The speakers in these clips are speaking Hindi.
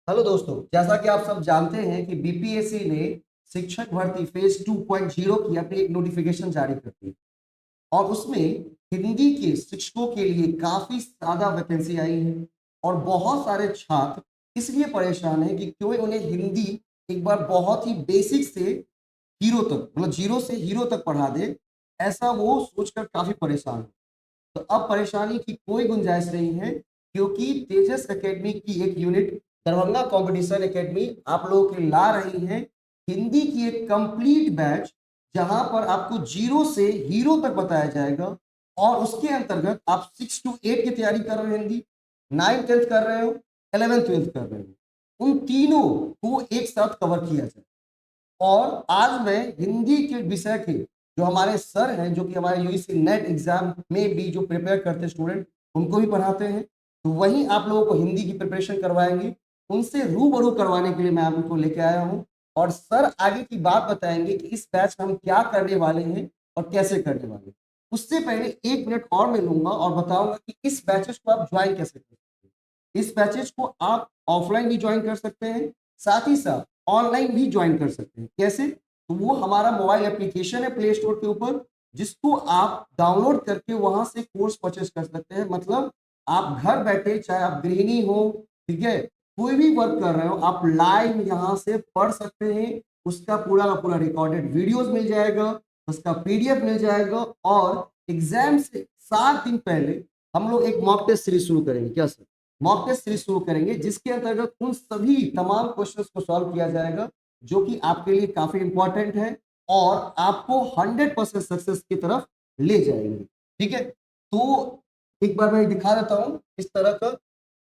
हेलो दोस्तों, जैसा कि आप सब जानते हैं कि बीपीएससी ने शिक्षक भर्ती फेज 2.0 की अपनी एक नोटिफिकेशन जारी कर दी और उसमें हिंदी के शिक्षकों के लिए काफी ज्यादा वैकेंसी आई है और बहुत सारे छात्र इसलिए परेशान हैं कि क्यों उन्हें हिंदी एक बार बहुत ही बेसिक से हीरो तक मतलब जीरो से हीरो तक पढ़ा दे, ऐसा वो सोचकर काफी परेशान है। तो अब परेशानी की कोई गुंजाइश नहीं है क्योंकि तेजस एकेडमी की एक यूनिट दरभंगा कंपटीशन एकेडमी आप लोगों के लिए ला रही है हिंदी की एक कंप्लीट बैच, जहां पर आपको जीरो से हीरो तक बताया जाएगा। और उसके अंतर्गत आप 6 to 8 की तैयारी कर रहे हो, हिंदी 9th 10th कर रहे हो, 11th 12th कर रहे हो, उन तीनों को एक साथ कवर किया जाए। और आज मैं हिंदी के विषय के जो हमारे सर हैं, जो कि हमारे यूजीसी नेट एग्जाम में भी जो प्रिपेयर करते हैं स्टूडेंट, उनको भी पढ़ाते हैं, तो वहीं आप लोगों को हिंदी की प्रिपरेशन करवाएंगे। उनसे रूबरू करवाने के लिए मैं आपको लेके आया हूँ और सर आगे की बात बताएंगे कि इस बैच में हम क्या करने वाले हैं और कैसे करने वाले हैं। उससे पहले 1 मिनट और मैं लूंगा और बताऊंगा कि इस बैचेस को आप ज्वाइन कैसे कर सकते हैं। इस बैचेस को आप ऑफलाइन भी ज्वाइन कर सकते हैं, साथ ही साथ ऑनलाइन भी ज्वाइन कर सकते हैं। कैसे? तो वो हमारा मोबाइल एप्लीकेशन है प्ले स्टोर के ऊपर, जिसको आप डाउनलोड करके वहां से कोर्स परचेस कर सकते हैं। मतलब आप घर बैठे, चाहे आप गृहिणी हो, ठीक है, कोई भी वर्क कर रहे हो, आप लाइव यहाँ से पढ़ सकते हैं। उसका पूरा का पूरा रिकॉर्डेड वीडियोस मिल जाएगा, उसका पीडीएफ मिल जाएगा। और एग्जाम से 7 दिन पहले हम लोग एक मॉक टेस्ट सीरीज शुरू करेंगे। क्या सर? मॉक टेस्ट सीरीज शुरू करेंगे जिसके अंतर्गत उन सभी तमाम क्वेश्चंस को सॉल्व किया जाएगा जो कि आपके लिए काफी इंपॉर्टेंट है और आपको 100% सक्सेस की तरफ ले जाएंगे। ठीक है, तो एक बार मैं दिखा देता हूं इस तरह का।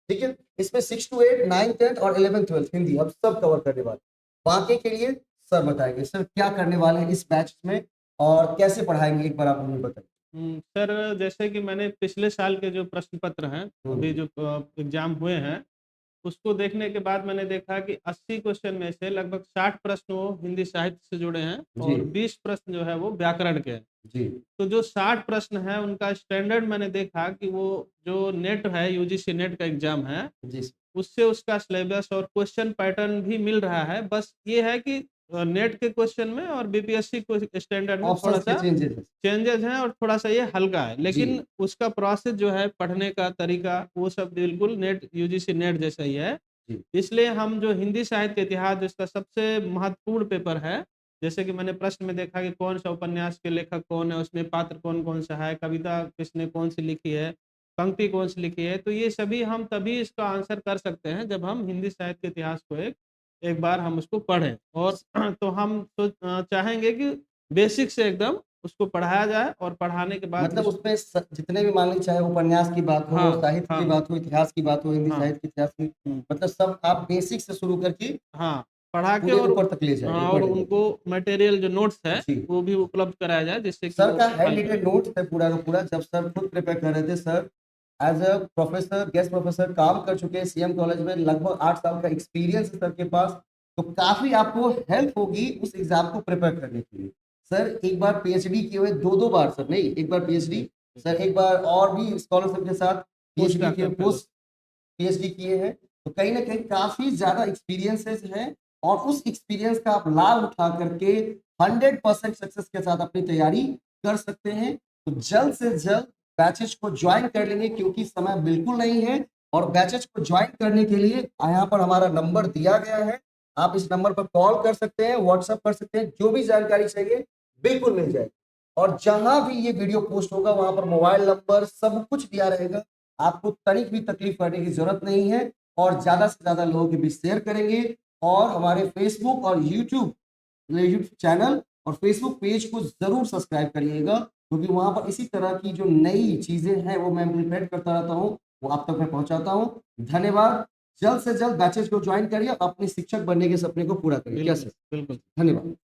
ठीक है, इसमें 6 to 8 9th 10th और 11th 12th हिंदी अब सब कवर करने वाले। बाकी के लिए सर बताएंगे सर क्या करने वाले हैं इस बैच में और कैसे पढ़ाएंगे, एक बार आप मुझे बताइए। सर, जैसे कि मैंने पिछले साल के जो प्रश्न पत्र हैं, अभी हम्म। जो एग्जाम हुए हैं, उसको देखने के बाद मैंने देखा कि 80 क्वेश्चन में से लगभग 60 प्रश्न वो हिंदी साहित्य से जुड़े हैं जी। और 20 प्रश्न जो है वो व्याकरण के हैं। जी। तो जो 60 प्रश्न है उनका स्टैंडर्ड मैंने देखा कि वो जो नेट है, यूजीसी नेट का एग्जाम है, जी। उससे उसका सिलेबस और क्वेश्चन पैटर्न भी मिल रहा है। बस ये है कि नेट के क्वेश्चन में और बीपीएससी को स्टैंडर्ड में थोड़ा ऑप्शंस के सा चेंजेस है। चेंजेस हैं और थोड़ा सा ये हल्का है, जी। लेकिन उसका प्रोसेस जो है पढ़ने का तरीका वो सब बिल्कुल नेट यूजीसी नेट जैसा ही है। जी। इसलिए हम जो हिंदी साहित्य इतिहास जिसका सबसे महत्वपूर्ण पेपर है, जैसे कि मैंने प्रश्न में देखा कि कौन सा उपन्यास के लेखक कौन है, उसमें पात्र कौन कौन सा है, कविता किसने कौन सी लिखी है, पंक्ति कौन सी लिखी है, तो ये सभी हम तभी इसका आंसर कर सकते हैं जब हम हिंदी साहित्य के इतिहास को एक एक बार हम उसको पढ़ें। और तो हम तो चाहेंगे कि बेसिक से एकदम उसको पढ़ाया जाए और पढ़ाने के बाद मतलब उसमें जितने भी मान लीजिए, चाहे उपन्यास की बात हो, हाँ, साहित्य की हाँ, बात हो, इतिहास की बात हो, हिंदी हाँ, साहित्य के इतिहास की, हुँ, मतलब सब आप बेसिक से शुरू करके हाँ, पढ़ा के पूरे और ऊपर तक ले जाएंगे, हाँ, ऊपर और तक ले उनको जाएंगे। मटेरियल जो नोट्स है, जी। वो भी उपलब्ध कराया जाए जिससे कि सर वो का हैंड हल रिटेन करें। नोट है पूरा का पूरा, जब सर खुद प्रिपेयर कर रहे थे। Sir as a professor, guest professor काम कर चुके हैं सीएम कॉलेज में, लगभग 8 साल का एक्सपीरियंस है सर के पास। तो काफी आपको हेल्प होगी उस एग्जाम को प्रिपेयर करने के लिए। सर एक बार पीएचडी किए हुए, दो दो बार सर नहीं, एक बार पीएचडी, सर एक बार और भी स्कॉलरशिप के साथ पोस्ट पीएचडी किए, डॉक्टर फेलो। पोस्ट पीएचडी किए हैं। तो कहीं ना कहीं काफी ज्यादा एक्सपीरियंसेस हैं और उस एक्सपीरियंस का आप लाभ उठा करके 100% सक्सेस के साथ अपनी तैयारी कर सकते हैं। तो जल्द से जल्द बैचेज को ज्वाइन कर लेंगे क्योंकि समय बिल्कुल नहीं है। और बैचेज को ज्वाइन करने के लिए यहाँ पर हमारा नंबर दिया गया है, आप इस नंबर पर कॉल कर सकते हैं, व्हाट्सएप कर सकते हैं, जो भी जानकारी चाहिए बिल्कुल मिल जाएगी। और जहां भी ये वीडियो पोस्ट होगा वहां पर मोबाइल नंबर सब कुछ दिया रहेगा, आपको तनिक भी तकलीफ करने की जरूरत नहीं है। और ज्यादा से ज्यादा लोगों के बीच शेयर करेंगे और हमारे फेसबुक और यूट्यूब चैनल और फेसबुक पेज को जरूर सब्सक्राइब करिएगा, क्योंकि वहां पर इसी तरह की जो नई चीजें हैं वो मैं इम्प्लीमेंट करता रहता हूँ, वो आप तक मैं पहुंचाता हूँ। धन्यवाद। जल्द से जल्द बैचेज को ज्वाइन करिए, अपने शिक्षक बनने के सपने को पूरा करिए। क्या बिल्कुल, सर? बिल्कुल। धन्यवाद।